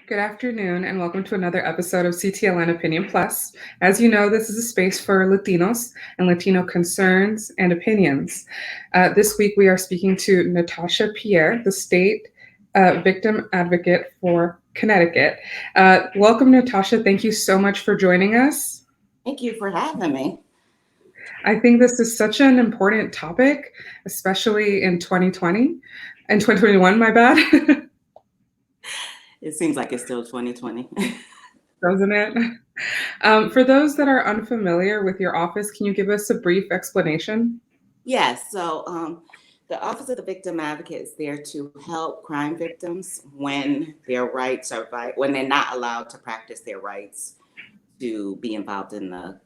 Good afternoon, and welcome to another episode of CTLN Opinion Plus. As you know, this is a space for Latinos and Latino concerns and opinions. This week, we are speaking to Natasha Pierre, the state victim advocate for Connecticut. Welcome, Natasha. Thank you so much for joining us. Thank you for having me. I think this is such an important topic, especially in 2020 and 2021, my bad. It seems like it's still 2020. Doesn't it? For those that are unfamiliar with your office, can you give us a brief explanation? Yes, so the Office of the Victim Advocate is there to help crime victims when their rights are when they're not allowed to practice their rights to be involved in the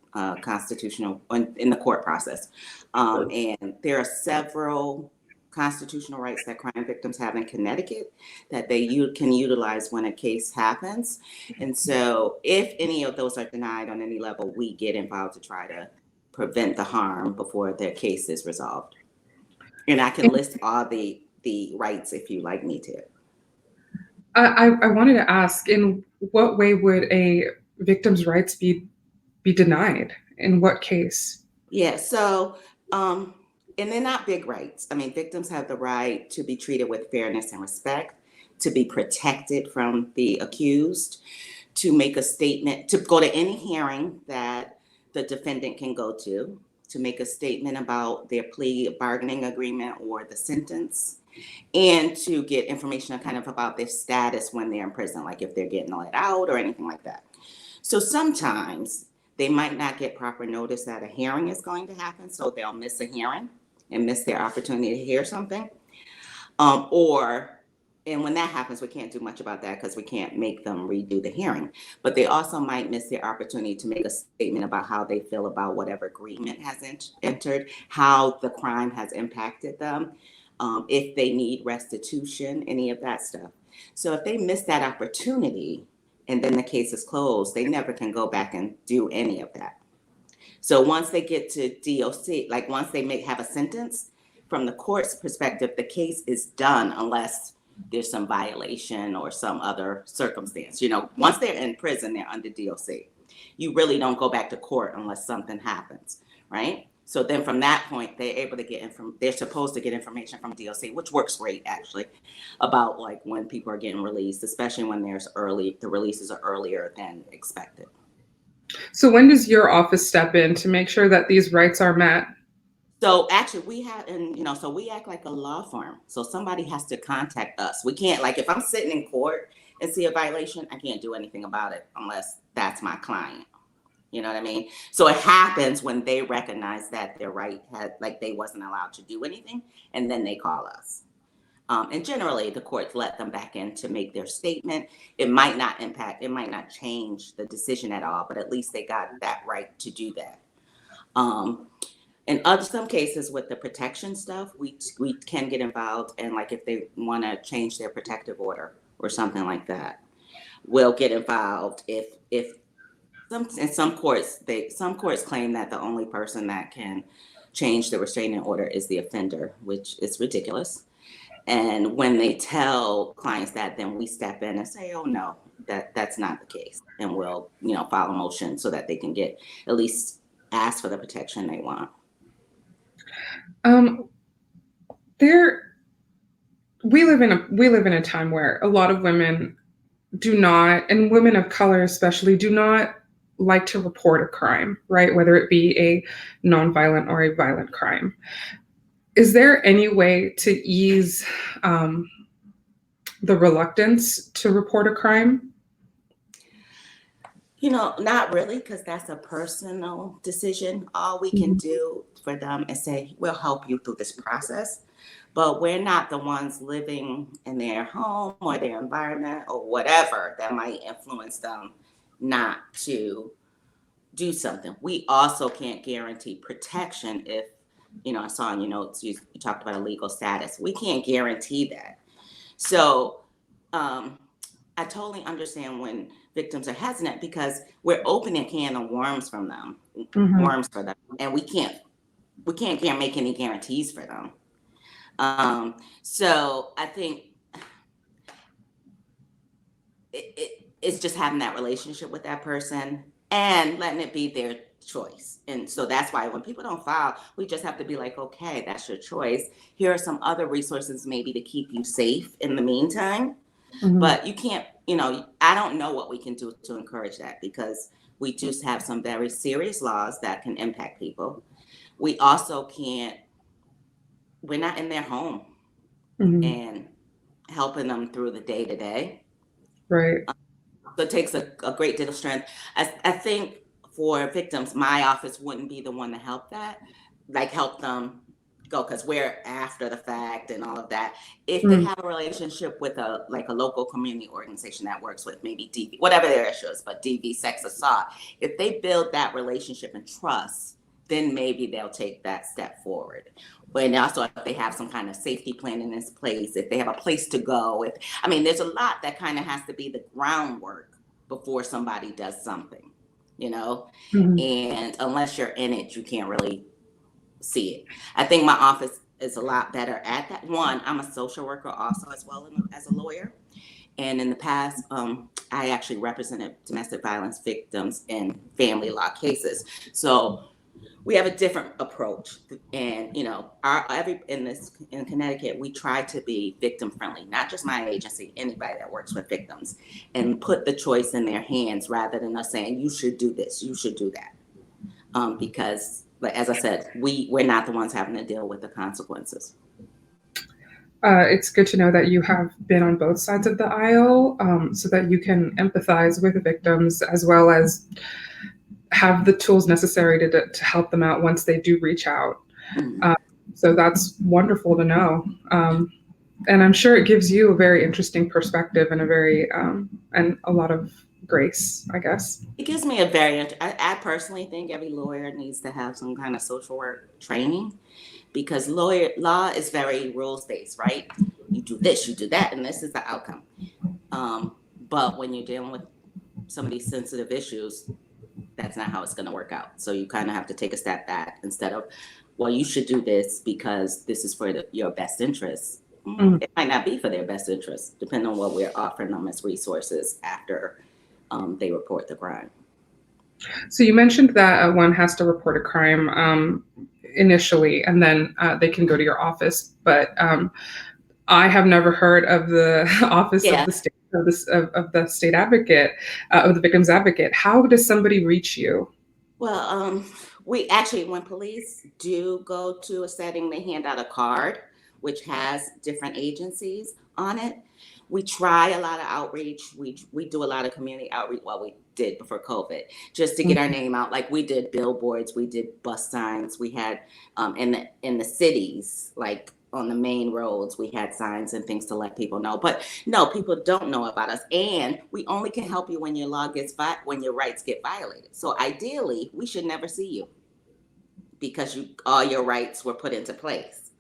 in the court process. And there are several constitutional rights that crime victims have in Connecticut that they can utilize when a case happens. And so if any of those are denied on any level, we get involved to try to prevent the harm before their case is resolved. And I can list all the rights if you like me to. I wanted to ask, in what way would a victim's rights be denied? In what case? Yeah, so and they're not big rights. I mean, victims have the right to be treated with fairness and respect, to be protected from the accused, to make a statement, to go to any hearing that the defendant can go to make a statement about their plea bargaining agreement or the sentence, and to get information kind of about their status when they're in prison, like if they're getting let out or anything like that. So sometimes they might not get proper notice that a hearing is going to happen, so they'll miss a hearing and miss their opportunity to hear something. And when that happens, we can't do much about that because we can't make them redo the hearing. But they also might miss their opportunity to make a statement about how they feel about whatever agreement has entered, how the crime has impacted them, if they need restitution, any of that stuff. So if they miss that opportunity and then the case is closed, they never can go back and do any of that. So once they get to DOC, like once they have a sentence, from the court's perspective, the case is done unless there's some violation or some other circumstance. You know, once they're in prison, they're under DOC. You really don't go back to court unless something happens, right? So then from that point, they're able to get they're supposed to get information from DOC, which works great actually, about like when people are getting released, especially when the releases are earlier than expected. So when does your office step in to make sure that these rights are met? So actually we have, and so we act like a law firm. So somebody has to contact us. We can't, like if I'm sitting in court and see a violation, I can't do anything about it unless that's my client. You know what I mean? So it happens when they recognize that their right they wasn't allowed to do anything, and then they call us. And generally the courts let them back in to make their statement. It might not change the decision at all, but at least they got that right to do that. In some cases with the protection stuff, we can get involved, and like if they want to change their protective order or something like that, we'll get involved. If some courts claim that the only person that can change the restraining order is the offender, which is ridiculous. And when they tell clients that, then we step in and say, oh no, that's not the case, and we'll file a motion so that they can get at least ask for the protection they want. We live in a time where a lot of women do not, and women of color especially, do not like to report a crime, right? Whether it be a nonviolent or a violent crime. Is there any way to ease the reluctance to report a crime? Not really, because that's a personal decision. All we can do for them is say, we'll help you through this process, but we're not the ones living in their home or their environment or whatever that might influence them not to do something. We also can't guarantee protection if, I saw in your notes, you talked about a legal status. We can't guarantee that. So I totally understand when victims are hesitant because we're opening a can of worms for them, and we can't make any guarantees for them. So I think it's just having that relationship with that person and letting it be their choice. And so that's why when people don't file, we just have to be like, okay, that's your choice. Here are some other resources maybe to keep you safe in the meantime. But you can't, I don't know what we can do to encourage that, because we just have some very serious laws that can impact people. We also can't, we're not in their home and helping them through the day to day. Right. So it takes a great deal of strength. I think for victims, my office wouldn't be the one to help that, like help them go, because we're after the fact and all of that. If they have a relationship with a local community organization that works with maybe DV, whatever their issue is, but DV, sex assault, if they build that relationship and trust, then maybe they'll take that step forward. And also if they have some kind of safety plan in this place, if they have a place to go, there's a lot that kind of has to be the groundwork before somebody does something, and unless you're in it, you can't really see it. I think my office is a lot better at that. One, I'm a social worker also as well as a lawyer. And in the past, I actually represented domestic violence victims in family law cases. So we have a different approach, and in Connecticut, we try to be victim friendly. Not just my agency, anybody that works with victims, and put the choice in their hands rather than us saying you should do this, you should do that, because, but as I said, we're not the ones having to deal with the consequences. It's good to know that you have been on both sides of the aisle, so that you can empathize with the victims as well as have the tools necessary to help them out once they do reach out. So that's wonderful to know. And I'm sure it gives you a very interesting perspective and and a lot of grace, I guess. It gives me I personally think every lawyer needs to have some kind of social work training, because law is very rules based, right? You do this, you do that, and this is the outcome. But when you're dealing with some of these sensitive issues, that's not how it's going to work out. So you kind of have to take a step back instead of, well, you should do this because this is for your best interests. It might not be for their best interests, depending on what we're offering them as resources after they report the crime. So you mentioned that one has to report a crime initially, and then they can go to your office. But I have never heard of the office of the state of the state advocate, of the victim's advocate. How does somebody reach you? Well, we actually, when police do go to a setting, they hand out a card which has different agencies on it. We try a lot of outreach. We do a lot of community outreach. Well, we did before COVID, just to get our name out. Like we did billboards, we did bus signs. We had in the cities, like on the main roads, we had signs and things to let people know. But no, people don't know about us, and we only can help you when your when your rights get violated. So ideally, we should never see you because all your rights were put into place.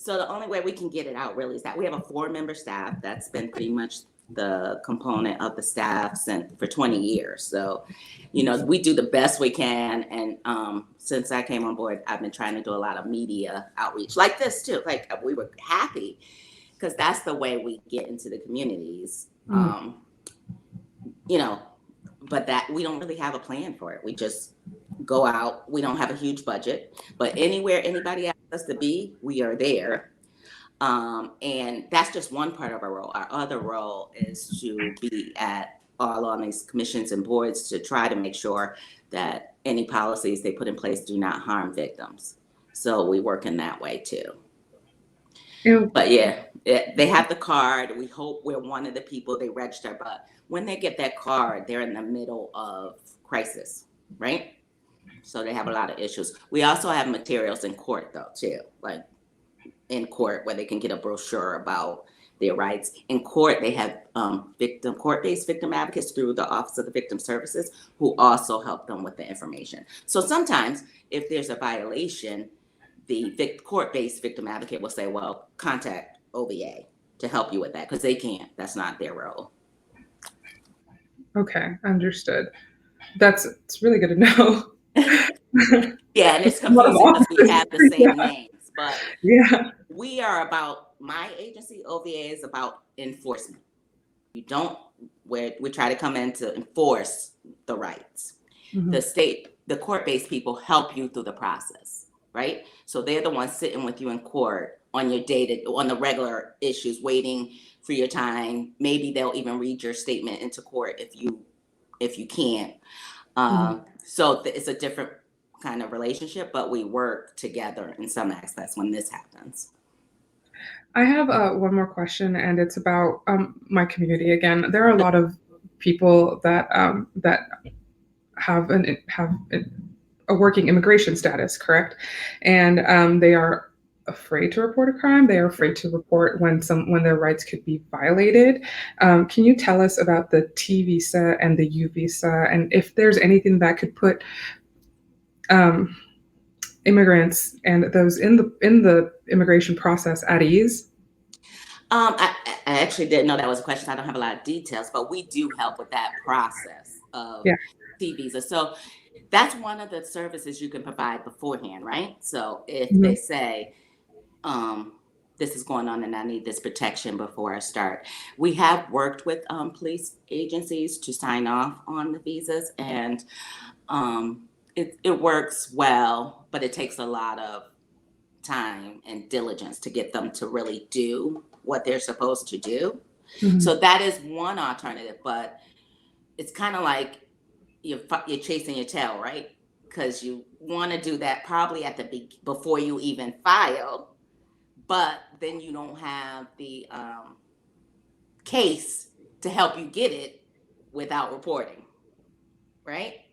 So the only way we can get it out really is that we have a 4-member staff that's been pretty much the component of the staff for 20 years. So, we do the best we can. And since I came on board, I've been trying to do a lot of media outreach like this too. Like we were happy because that's the way we get into the communities. But that we don't really have a plan for it. We just go out. We don't have a huge budget, but anywhere anybody asks us to be, we are there. And that's just one part of our role. Our other role is to be at all on these commissions and boards to try to make sure that any policies they put in place do not harm victims. So we work in that way too. But yeah, they have the card. We hope we're one of the people they register, but when they get that card, they're in the middle of crisis, right? So they have a lot of issues. We also have materials in court though too, like in court where they can get a brochure about their rights. In court, they have court-based victim advocates through the Office of the Victim Services who also help them with the information. So sometimes if there's a violation, the court-based victim advocate will say, well, contact OVA to help you with that, because they can't. That's not their role. Okay, understood. It's really good to know. Yeah, and it's confusing because we have the same names, but yeah, we are my agency, OVA, is about enforcement. You don't, we try to come in to enforce the rights. Mhm. The court-based people help you through the process, right? So they're the ones sitting with you in court on your on the regular issues, waiting for your time. Maybe they'll even read your statement into court if you can't. So it's a different kind of relationship, but we work together in some aspects when this happens. I have one more question, and it's about my community again. There are a lot of people that have a working immigration status, correct? And they are afraid to report a crime. They are afraid to report when their rights could be violated. Can you tell us about the T visa and the U visa, and if there's anything that could put immigrants and those in the immigration process at ease? I actually didn't know that was a question. I don't have a lot of details, but we do help with that process of T visa. So that's one of the services you can provide beforehand, right? So if they say, this is going on and I need this protection before I start. We have worked with police agencies to sign off on the visas, and it works well, but it takes a lot of time and diligence to get them to really do what they're supposed to do. So that is one alternative, but it's kind of like you're chasing your tail, right? Because you want to do that probably before you even file, but then you don't have the case to help you get it without reporting, right?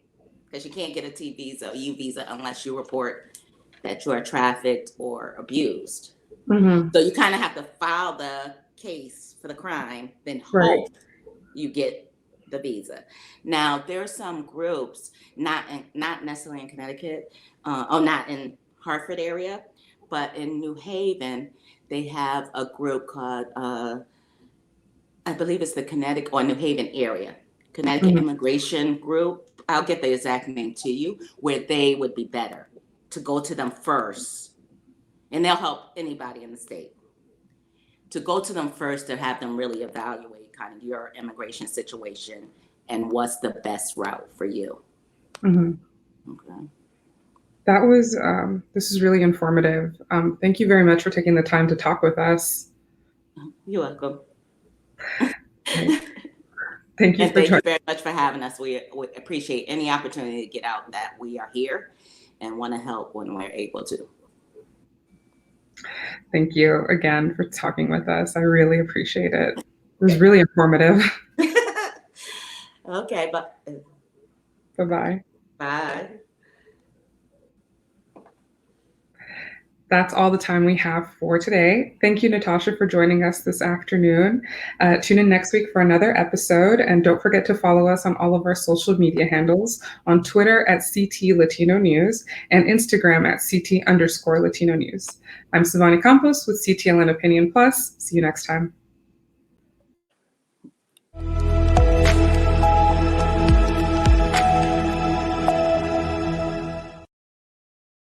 Because you can't get a T visa or U visa unless you report that you are trafficked or abused. So you kind of have to file the case for the crime, then hope you get the visa. Now, there are some groups, not necessarily in Connecticut, or not in Hartford area, but in New Haven, they have a group called, I believe it's the Connecticut or New Haven area, Connecticut Immigration Group. I'll get the exact name to you, where they would be better to go to them first. And they'll help anybody in the state. To go to them first to have them really evaluate kind of your immigration situation and what's the best route for you. Okay. That was, this is really informative. Thank you very much for taking the time to talk with us. You're welcome. Thank you. And thank you very much for having us. We appreciate any opportunity to get out that we are here and want to help when we're able to. Thank you again for talking with us. I really appreciate it. It was really informative. Okay, Bye-bye. Bye. That's all the time we have for today. Thank you, Natasha, for joining us this afternoon. Tune in next week for another episode, and don't forget to follow us on all of our social media handles, on Twitter at CT Latino News and Instagram at CT_Latino News. I'm Savani Campos with CTLN Opinion Plus. See you next time.